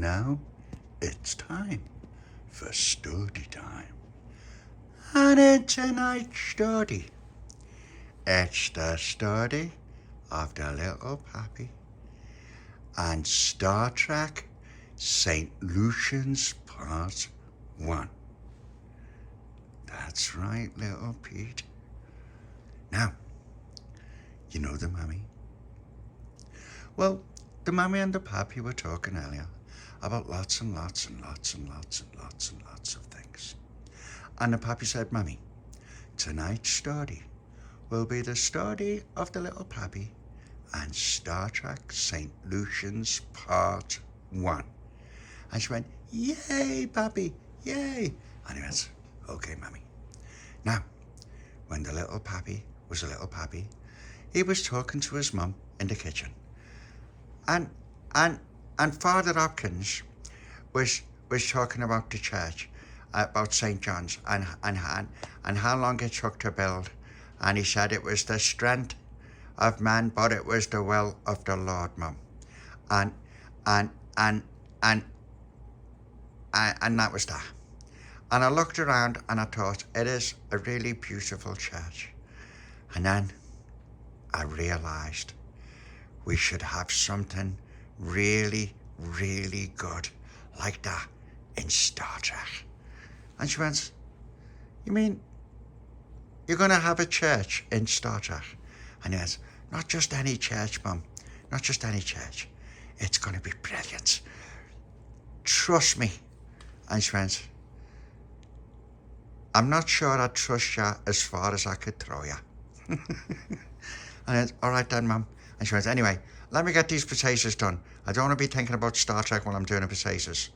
now it's time for Stordy time. And in tonight's Stordy, it's the story of the Little Papi and Star Trek St. Lucian's Part 1. That's right, little Pete. Now, you know the mummy? Well, the mummy and the pappy were talking earlier about lots and lots and lots and lots and lots and lots of things. And the pappy said, Mummy, tonight's story will be the story of the Little Papi and Star Trek St. Lucian's Part 1. And she went, yay, Pappy, yay. And he went, okay, Mummy. Now, when the Little Papi was a little Papi, he was talking to his mum in the kitchen. And Father Hopkins was talking about the church, about St. John's, and how long it took to build. And he said it was the strength of man, but it was the will of the Lord, Mum. And that was that. And I looked around and I thought, it is a really beautiful church. And then I realised we should have something really, really good like that in Star Trek. And she went, you mean you're going to have a church in Star Trek? And he went, not just any church, Mum, not just any church. It's going to be brilliant. Trust me. And she went, I'm not sure I'd trust you as far as I could throw you. And I went, all right then, Mum. And she went, anyway, let me get these potatoes done. I don't want to be thinking about Star Trek while I'm doing the potatoes.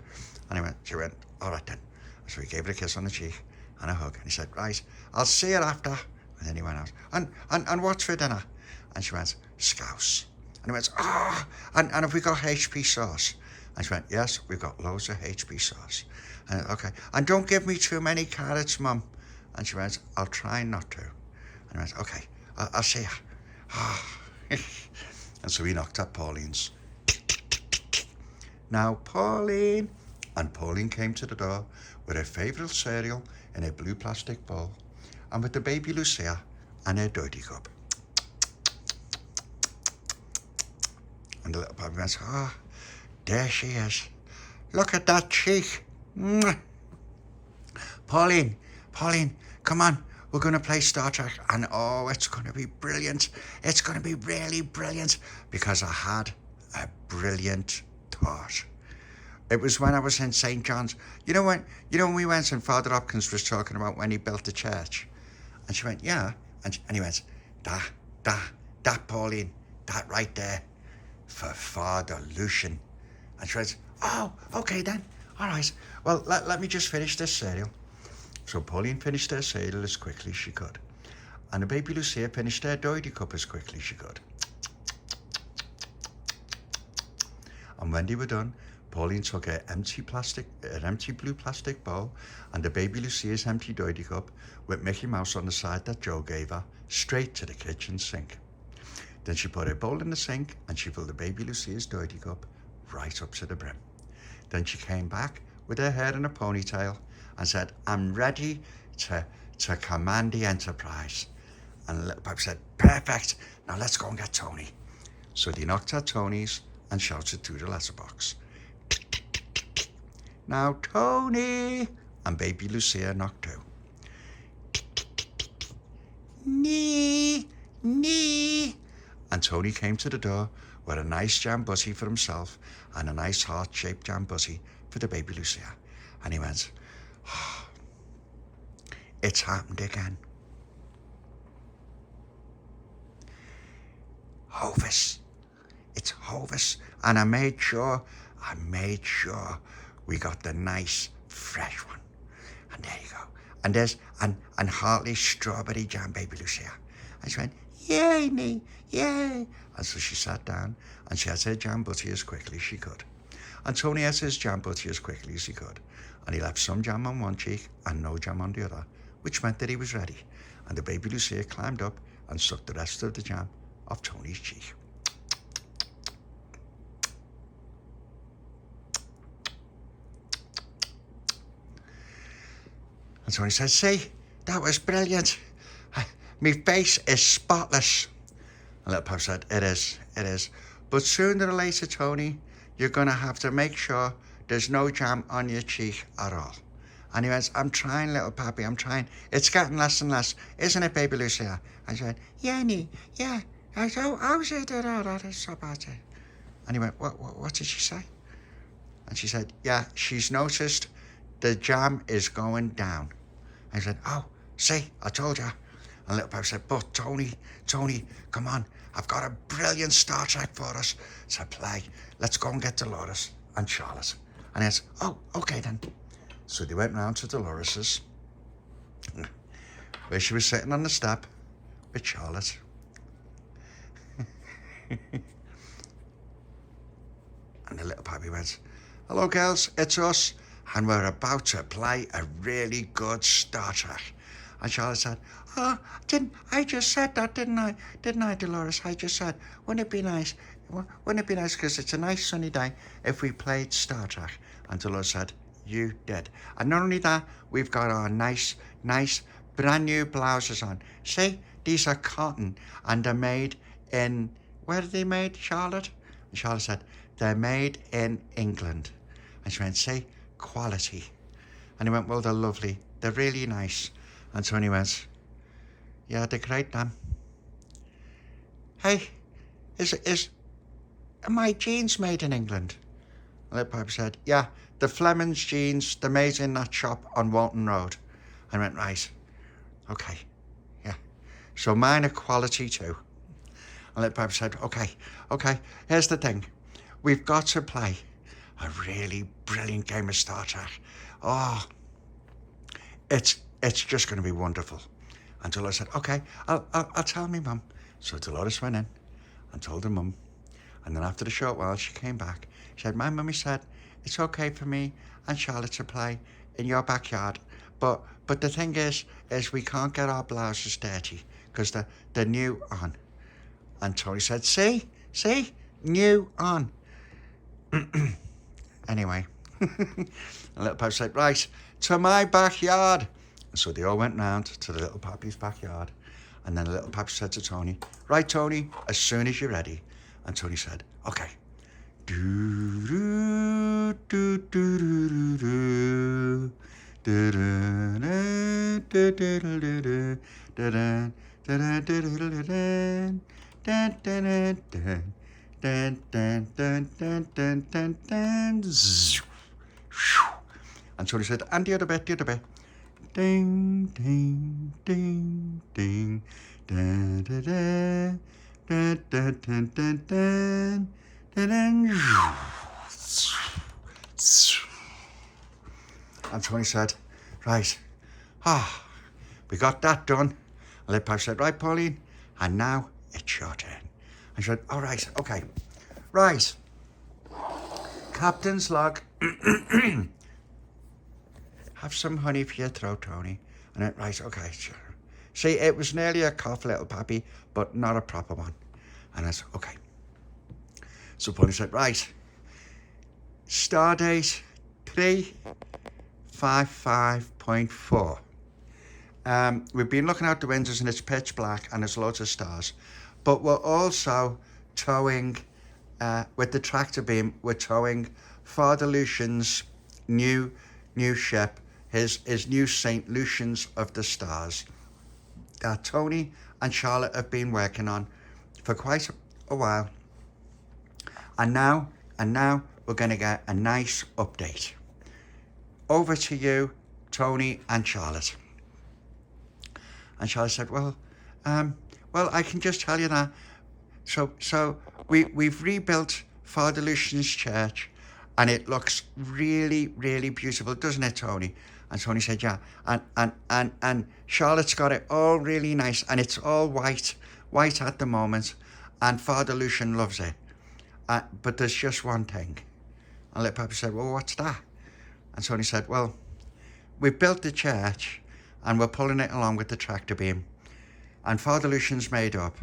And she went, all right then. So he gave her a kiss on the cheek and a hug. And he said, right, I'll see you after. And then he went out. And what's for dinner? And she went, scouse. And he went, and have we got HP sauce? And she went, yes, we've got loads of HP sauce. And okay, and don't give me too many carrots, Mum. And she went, I'll try not to. And he went, okay, I'll see you. And so he knocked at Pauline's. Now, Pauline. And Pauline came to the door with her favourite cereal in a blue plastic bowl and with the Baby Lucia and her dirty cup. And the Little Papi went, there she is. Look at that cheek. Mwah. Pauline, come on. We're going to play Star Trek. And it's going to be brilliant. It's going to be really brilliant. Because I had a brilliant thought. It was when I was in St. John's. You know when we went and Father Hopkins was talking about when he built the church? And she went, yeah. And he went, that, Pauline, that right there for Father Lucian. And she went, oh, okay then. All right. Well, let me just finish this cereal. So Pauline finished her cereal as quickly as she could. And the Baby Lucia finished her doily cup as quickly as she could. And when they were done, Pauline took her empty blue plastic bowl and the Baby Lucia's empty doily cup with Mickey Mouse on the side that Joe gave her straight to the kitchen sink. Then she put her bowl in the sink and she filled the Baby Lucia's doily cup right up to the brim. Then she came back with her hair in a ponytail and said, I'm ready to command the Enterprise. And Little Papi said, perfect, now let's go and get Tony. So they knocked at Tony's and shouted through the letterbox, now Tony! And Baby Lucia knocked too. Nee. And Tony came to the door with a nice jam buzzy for himself and a nice heart-shaped jam buzzy for the Baby Lucia. And he went, it's happened again. Hovis. It's Hovis. And I made sure we got the nice, fresh one. And there you go. And there's and Hartley's strawberry jam, Baby Lucia. And she went, yay, me, yay. And so she sat down and she had her jam butty as quickly as she could. And Tony had his jam butty as quickly as he could. And he left some jam on one cheek and no jam on the other, which meant that he was ready. And the Baby Lucia climbed up and sucked the rest of the jam off Tony's cheek. And Tony said, see, that was brilliant. My face is spotless. And Little Papi said, it is. But sooner or later, Tony, you're going to have to make sure there's no jam on your cheek at all. And he went, I'm trying, Little Papi, I'm trying. It's getting less and less. Isn't it, Baby Lucia? I said, yeah, Nee, yeah. I said, oh, that is so bad. And he went, what did she say? And she said, yeah, she's noticed the jam is going down. I said, oh, see, I told you. And Little Papi said, but Tony, come on. I've got a brilliant Star Trek for us to play. Let's go and get Delores and Charlotte. And I said, oh, okay then. So they went round to Dolores's, where she was sitting on the step with Charlotte. And the Little Papi went, hello girls, it's us. And we're about to play a really good Star Trek. And Charlotte said, oh, I just said that, didn't I, Delores? I just said, wouldn't it be nice? Wouldn't it be nice, because it's a nice sunny day, if we played Star Trek? And Delores said, you did. And not only that, we've got our nice, brand new blouses on. See, these are cotton, and they're made in, where are they made, Charlotte? And Charlotte said, they're made in England. And she went, see, quality. And he went, well, they're lovely. They're really nice. And Tony went, yeah, they're great, then. Hey, are my jeans made in England? And Little Papi said, yeah, the Fleming's jeans, they're made in that shop on Walton Road. I went, right, okay, yeah. So mine are quality too. And Little Papi said, okay, here's the thing. We've got to play a really brilliant game of Star Trek. Oh, it's just going to be wonderful. And Delores said, okay, I'll tell me mum. So Delores went in and told her mum. And then after a short while, she came back. She said, my mummy said, it's okay for me and Charlotte to play in your backyard. But the thing is we can't get our blouses dirty because they're new on. And Tony said, see, new on. Anyway, and Little Papi said, right, to my backyard. And so they all went round to the Little Papi's backyard. And then the Little Papi said to Tony, right, Tony, as soon as you're ready. And Tony said, okay. And Tony said, and the other bit. Ding, ding, ding, ding. Da, da, da, da, da, da, da, da, da, da. And Tony said, right, we got that done. And Little Papi said, right, Pauline, and now it's your turn. I said, all right, okay. Right. Captain's log. Have some honey for your throat, Tony. And I went, right, okay, sure. See, it was nearly a cough, Little Papi, but not a proper one. And I said, okay. So Pauline said, right. Stardate 355.4. We've been looking out the windows and it's pitch black and there's loads of stars. But we're also towing, with the tractor beam, we're towing Father Lucian's new ship, his new St. Lucians of the Stars, that Tony and Charlotte have been working on for quite a while. And now we're going to get a nice update. Over to you, Tony and Charlotte. And Charlotte said, well, I can just tell you that. So we've rebuilt Father Lucian's church, and it looks really, really beautiful, doesn't it, Tony? And Tony said, yeah. And Charlotte's got it all really nice, and it's all white at the moment, and Father Lucian loves it. But there's just one thing. And Little Papi said, well, what's that? And Tony said, well, we've built the church, and we're pulling it along with the tractor beam. And Father Lucian's made up,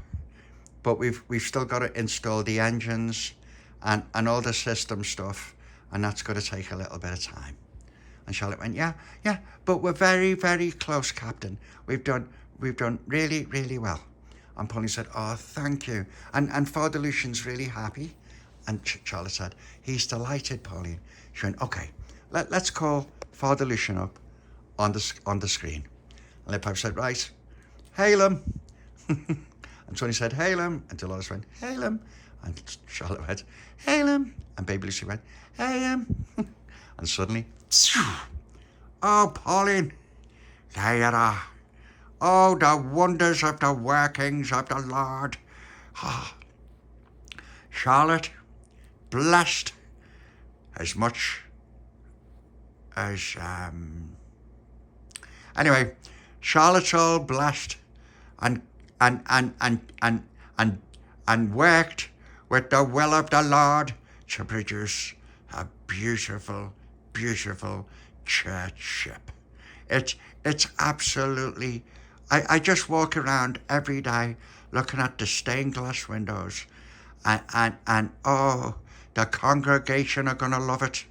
but we've still got to install the engines and all the system stuff, and that's going to take a little bit of time. And Charlotte went, yeah, but we're very, very close, Captain. We've done really, really well. And Pauline said, oh, thank you. And Father Lucian's really happy. And Charlotte said, he's delighted, Pauline. She went, okay, let's call Father Lucian up on the screen. And Little Papi said, right, hail him. And Tony said, hail him. And Delores went, hail him. And Charlotte went, hail him. And Baby Lucia went, hail him. And suddenly, oh, Pauline, there you are. Oh, the wonders of the workings of the Lord. Oh. Charlotte, blessed as much as, anyway, Charlotte's all blessed and worked with the will of the Lord to produce a beautiful, beautiful church ship. It's absolutely, I just walk around every day looking at the stained glass windows and oh, the congregation are going to love it.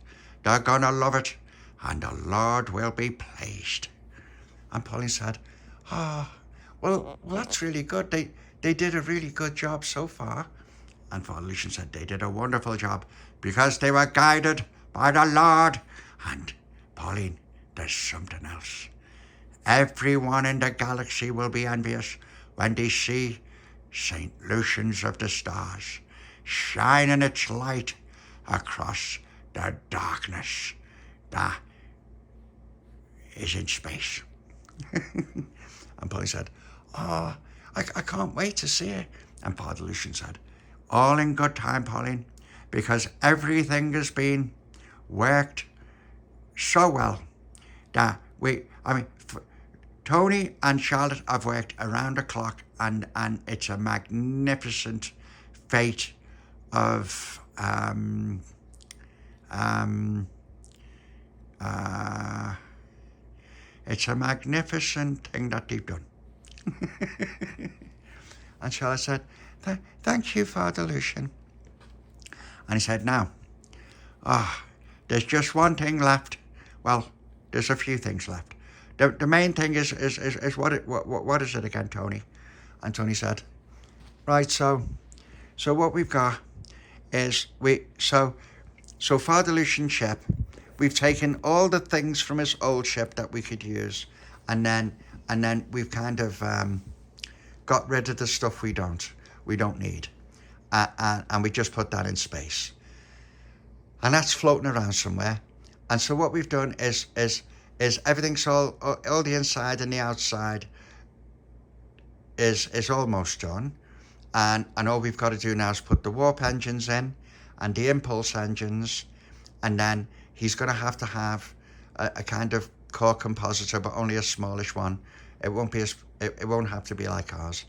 They're going to love it. And the Lord will be pleased. And Pauline said, oh, well, that's really good. They did a really good job so far. And Father Lucian said they did a wonderful job because they were guided by the Lord. And Pauline, there's something else. Everyone in the galaxy will be envious when they see St. Lucians of the stars shining its light across the darkness that is in space. And Pauline said, oh, I can't wait to see it. And Father Lucian said, all in good time, Pauline, because everything has been worked so well that Tony and Charlotte have worked around the clock, and it's a magnificent fate of it's a magnificent thing that they've done. And Charlotte said, thank you, Father Lucian. And he said, now, there's just one thing left. Well, there's a few things left. The main thing is what is it again, Tony? And Tony said, right, so what we've got is so Father Lucian's ship, we've taken all the things from his old ship that we could use, and then we've kind of got rid of the stuff we don't need, and we just put that in space, and that's floating around somewhere. And so what we've done is everything's all the inside and the outside is almost done, and all we've got to do now is put the warp engines in and the impulse engines, and then he's going to have a kind of core compositor, but only a smallish one. It won't have to be like ours,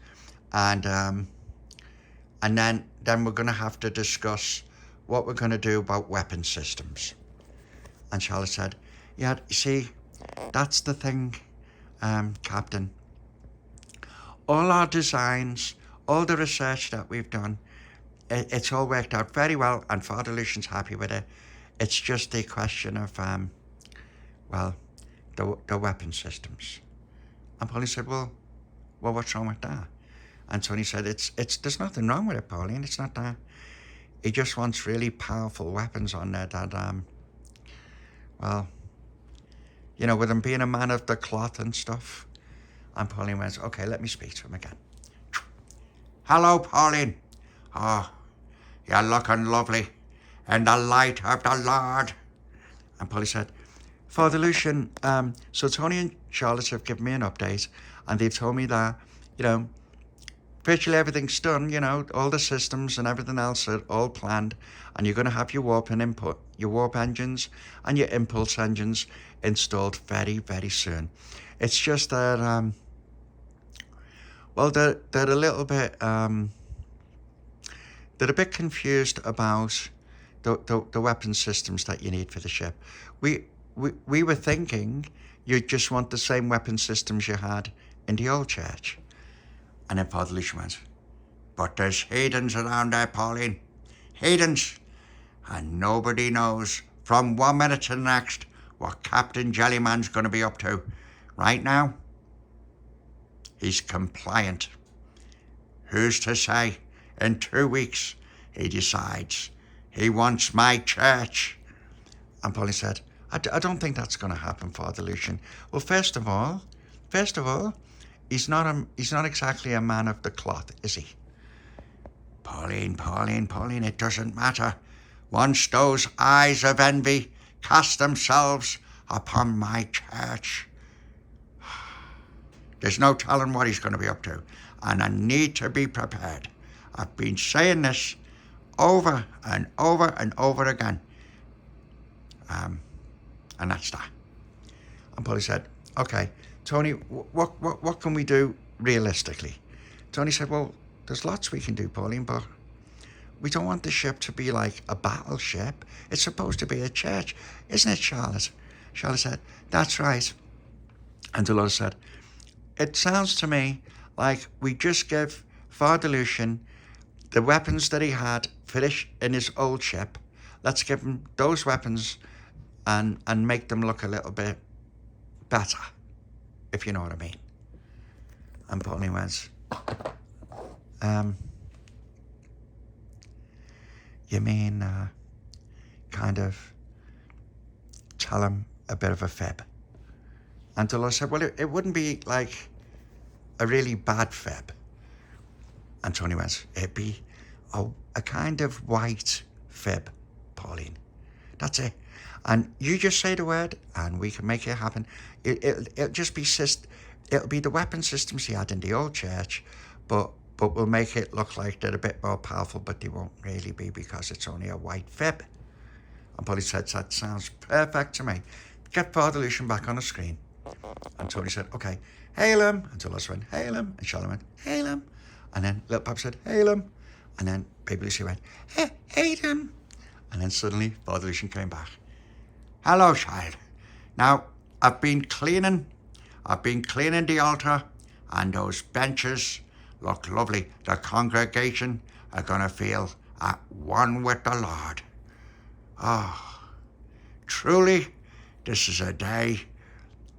and then we're going to have to discuss what we're going to do about weapon systems. And Charlotte said, yeah, you see, that's the thing, Captain. All our designs, all the research that we've done, it's all worked out very well, and Father Lucian's happy with it. It's just a question of, the weapon systems. And Pauline said, well, what's wrong with that? And Tony said, there's nothing wrong with it, Pauline. It's not that. He just wants really powerful weapons on there that, with him being a man of the cloth and stuff. And Pauline went, okay, let me speak to him again. Hello, Pauline. Oh, you're looking lovely in the light of the Lord. And Pauline said, Father Lucian, so Tony and Charlotte have given me an update, and they've told me that, virtually everything's done, all the systems and everything else are all planned, and you're going to have your warp engines and your impulse engines installed very, very soon. It's just that, they're a little bit, they're a bit confused about the weapon systems that you need for the ship. We were thinking you'd just want the same weapon systems you had in the old church. And then Father Lucian went, but there's heathens around there, Pauline. Heathens. And nobody knows from one minute to the next what Captain Jellyman's going to be up to. Right now, he's compliant. Who's to say in 2 weeks he decides he wants my church? And Pauline said, I don't think that's going to happen, Father Lucian. Well, first of all, he's not exactly a man of the cloth, is he? Pauline, it doesn't matter. Once those eyes of envy cast themselves upon my church, there's no telling what he's going to be up to, and I need to be prepared. I've been saying this over and over and over again. And that's that. And Pauline said, okay, Tony, what can we do realistically? Tony said, well, there's lots we can do, Pauline, but we don't want the ship to be like a battleship. It's supposed to be a church, isn't it, Charlotte? Charlotte said, that's right. And Delores said, it sounds to me like we just give Father Lucian the weapons that he had finished in his old ship. Let's give him those weapons and make them look a little bit better, if you know what I mean. And Pauline went, you mean kind of tell him a bit of a fib? And Delores said, well, it wouldn't be like a really bad fib. And Tony went, it'd be a kind of white fib, Pauline. That's it. And you just say the word and we can make it happen. It'll just be it'll be the weapon systems he had in the old church, but we'll make it look like they're a bit more powerful, but they won't really be because it's only a white fib. And Pauline said, that sounds perfect to me. Get Father Lucian back on the screen. And Tony said, okay, hail him. And Delores went, hail him. And Charlotte went, hail him. And then Little Papi said, hail him. And then Baby Lucia went, hail him. And then suddenly Father Lucian came back. Hello, child. Now, I've been cleaning the altar, and those benches look lovely. The congregation are going to feel at one with the Lord. Truly, this is a day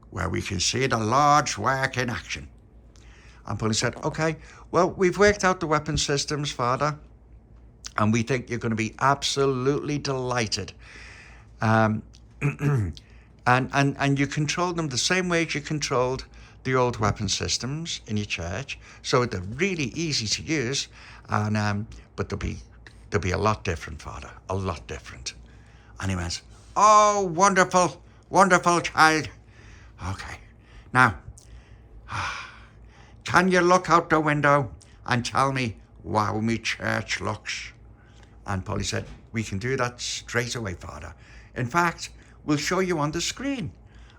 where we can see the Lord's work in action. And Pauline said, okay, well, we've worked out the weapon systems, Father, and we think you're going to be absolutely delighted. And you control them the same way as you controlled the old weapon systems in your church, so they're really easy to use, and but they'll be a lot different, Father, a lot different. And he went, oh, wonderful child. Okay, now, can you look out the window and tell me how my church looks? And Pauline said, we can do that straight away, Father. In fact, we'll show you on the screen.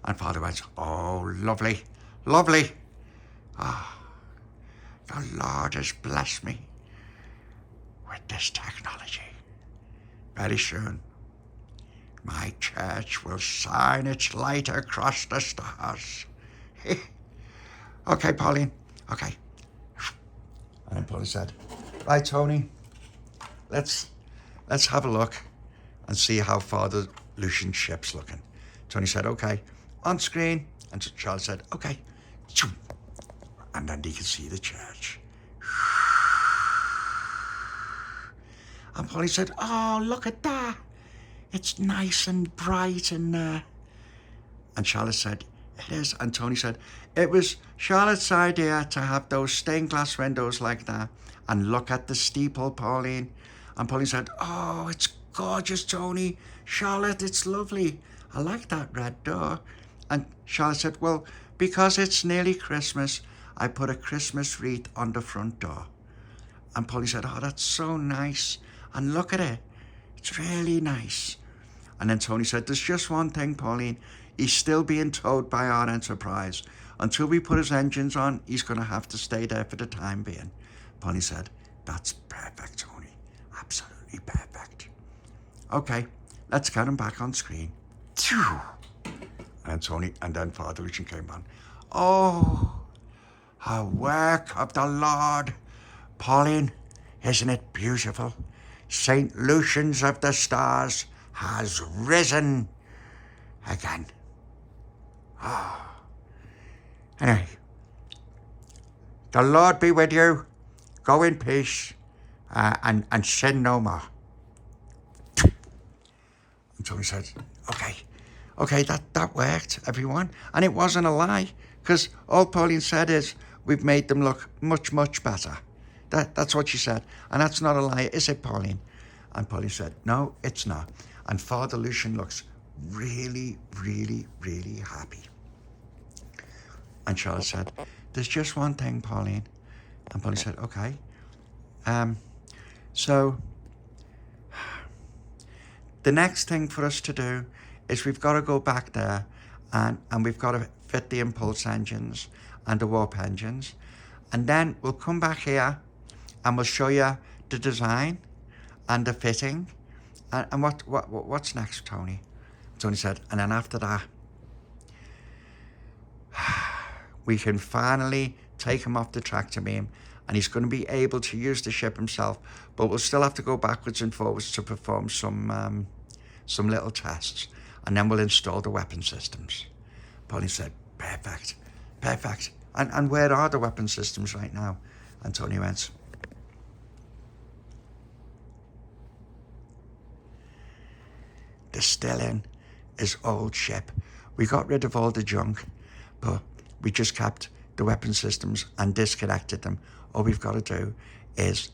And Father went, oh, lovely. The Lord has blessed me with this technology. Very soon, my church will shine its light across the stars. Okay, Pauline, okay. And then Pauline said, right, Tony, let's have a look and see how Father Lucian's ship's looking. Tony said, okay, on screen. And Charles said, okay. And then they could see the church. And Pauline said, oh, look at that. It's nice and bright and Charlotte said, it is. And Tony said, it was Charlotte's idea to have those stained glass windows like that and look at the steeple, Pauline. And Pauline said, oh, it's gorgeous, Tony. Charlotte, it's lovely. I like that red door. And Charlotte said, well, because it's nearly Christmas, I put a Christmas wreath on the front door. And Pauline said, oh, that's so nice. And look at it. It's really nice. And then Tony said, there's just one thing, Pauline. He's still being towed by our Enterprise. Until we put his engines on, he's going to have to stay there for the time being. Pauline said, that's perfect, Tony. Absolutely perfect. Okay, let's get him back on screen. And then Father Lucian came on. Oh, a work of the Lord. Pauline, isn't it beautiful? St. Lucians of the stars has risen. again. Anyway, the Lord be with you. Go in peace and sin no more. And Tony said, okay, that worked, everyone. And it wasn't a lie, because all Pauline said is, we've made them look much, much better. That's what she said. And that's not a lie, is it, Pauline? And Pauline said, no, it's not. And Father Lucian looks really, really, really happy. And Charlotte said, there's just one thing, Pauline. And Pauline said, okay. So the next thing for us to do is we've got to go back there and we've got to fit the impulse engines and the warp engines. And then we'll come back here and we'll show you the design and the fitting. And what's next, Tony? Tony said, and then after that, we can finally take him off the tractor beam and he's going to be able to use the ship himself, but we'll still have to go backwards and forwards to perform some little tests, and then we'll install the weapon systems. Pauline said, perfect. And where are the weapon systems right now? And Tony went, they're still in his old ship. We got rid of all the junk, but we just kept the weapon systems and disconnected them. All we've got to do is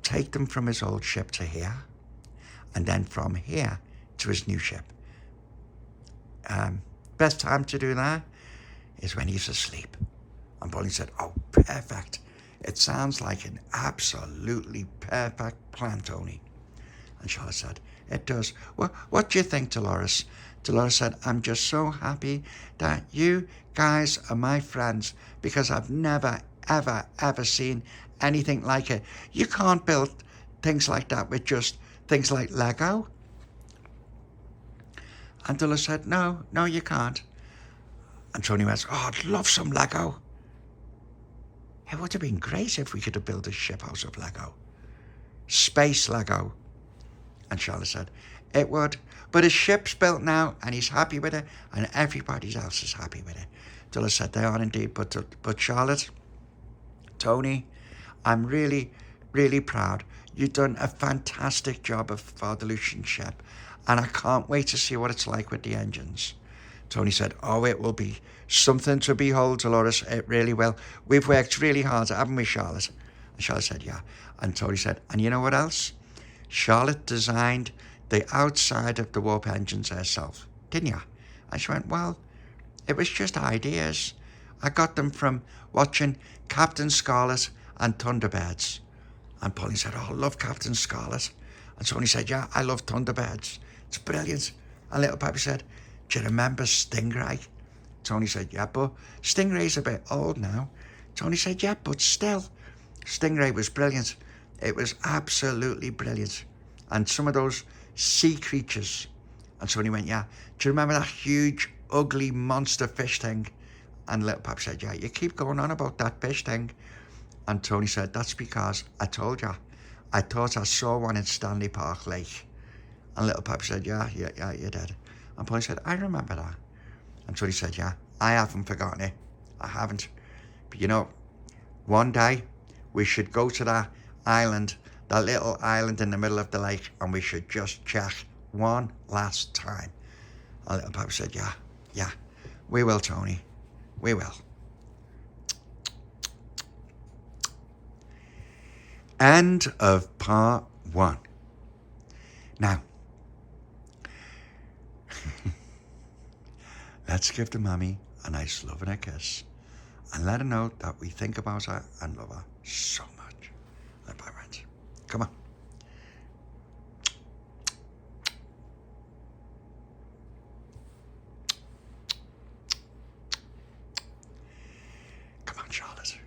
take them from his old ship to here, and then from here to his new ship. Best time to do that is when he's asleep. And Pauline said, oh, perfect. It sounds like an absolutely perfect plan, Tony. And Charlotte said, it does. What do you think, Delores? Delores said, I'm just so happy that you guys are my friends, because I've never, ever seen anything like it. You can't build things like that with just things like Lego. And Delores said, no, you can't. And Tony went, oh, I'd love some Lego. It would have been great if we could have built a ship out of Lego. Space Lego. And Charlotte said, it would. But his ship's built now, and he's happy with it, and everybody else is happy with it. Delores said, they are indeed. But Charlotte, Tony, I'm really, really proud. You've done a fantastic job of Father Lucian's ship, and I can't wait to see what it's like with the engines. Tony said, oh, it will be something to behold, Delores. It really will. We've worked really hard, haven't we, Charlotte? And Charlotte said, yeah. And Tony said, and you know what else? Charlotte designed the outside of the warp engines herself, didn't you? And she went, well, it was just ideas. I got them from watching Captain Scarlet and Thunderbirds. And Pauline said, oh, I love Captain Scarlet. And Tony said, yeah, I love Thunderbirds. It's brilliant. And Little Papi said, do you remember Stingray? Tony said, yeah, but Stingray's a bit old now. Tony said, yeah, but still, Stingray was brilliant. It was absolutely brilliant. And some of those sea creatures. And Tony went, yeah, do you remember that huge, ugly monster fish thing? And Little Papi said, yeah, you keep going on about that fish thing. And Tony said, that's because I told you. I thought I saw one in Stanley Park Lake. And Little Papi said, yeah, you did. And Pauline said, I remember that. And Tony said, yeah, I haven't forgotten it. I haven't. But you know, one day we should go to that island, that little island in the middle of the lake, and we should just check one last time. And Little Papi said, yeah, we will, Tony. We will. End of part 1. Now, let's give the mummy a nice love and a kiss and let her know that we think about her and love her so much. Let my friends. Come on. Come on, Charlotte.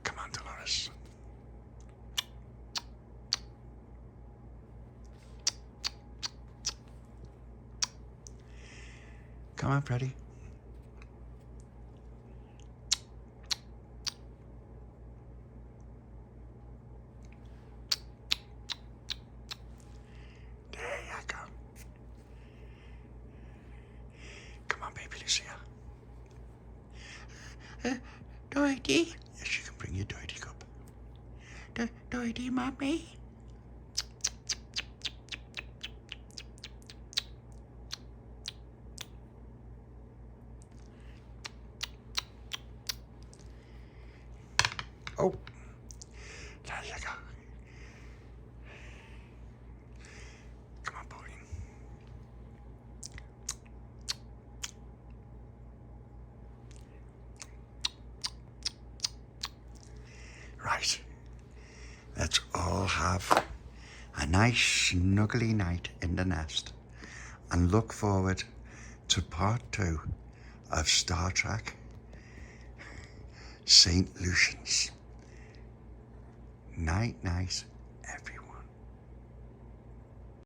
Come on, Delores. Come on, Freddie. Doity? Yes, you can bring your doity cup. Doity, Mummy? Oh, there you go. Come on, Pauline. Right. Let's all have a nice snuggly night in the nest and look forward to part 2 of Star Trek St. Lucians. Night, night, everyone.